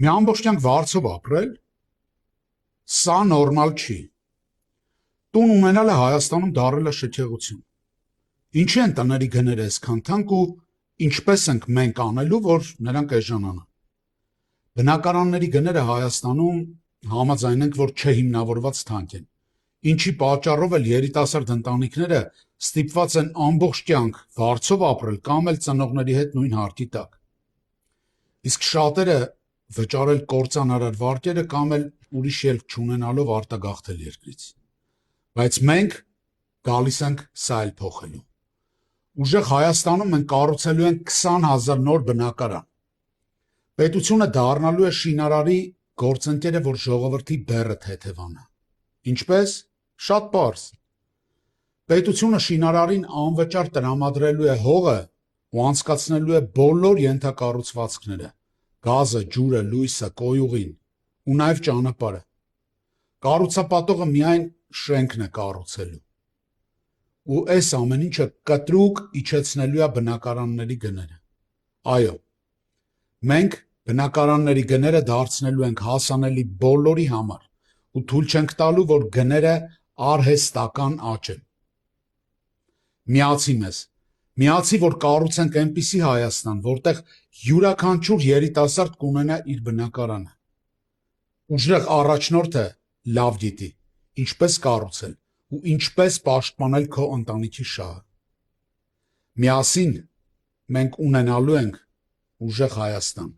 Մի ամբողջ կյանք վարձով ապրել, սա նորմալ չի։ Տուն ունենալը Հայաստանում դարել է շքեղություն։ Ինչի են տների գները այսքան թանկ ու ինչպես ենք մենք անելու, որ նրանք էժանանան։ Բնակարանների գները Հայաստանում համաձայն ենք, որ չհիմնավորված թանկ են, ինչի պատճառով էլ երիտասարդ ընտանիքները ստիպված են ամբողջ կյանք վարձով ապրել կամ էլ ծնողների հետ նույն հարկի տակ։ Իսկ շատերը վճարել կործանարար վարկերը կամ էլ ուրիշ ելք չունենալով արտագաղթել երկրից։ Բայց մենք գալիս ենք սա էլ փոխելու։ Ուժեղ Հայաստանում մենք կառուցելու ենք 20,000 նոր բնակարան։ Պետությունը դառնալու է շինարարի գործընկերը, որ ժողովրդի բեռը թեթևանա։ Ինչպես? Շատ պարզ։ Պետությունը շինարարին անվճար տրամադրելու է հողը ու անցկացնելու է բոլոր ենթակառուցվածքները՝ գազը, ջուրը, լույսը, կոյուղին ու նաև ճանապարհը։ Կառուցապատողը միայն շենքն է կառուցելու։ Ու այս ամեն ինչը կտրուկ իջեցնելու է բնակարանների գները։ Այո, մենք բնակարանների գները դարձնելու ենք հասանելի բոլորի համար ու թույլ չենք տալու, որ գները արհեստական աճեն։ Միացի մեզ։ Միացի, որ կառուցենք այնպիսի Հայաստան, որտեղ յուրաքանչյուր երիտասարդ կունենա իր բնակարանը։ Ուժեղ առաջնորդը լավ գիտի, ինչպես կառուցել ու ինչպես պաշտպանել քո ընտանիքի շահը։ Միասին մենք ունենալու ենք ուժեղ Հայաստան։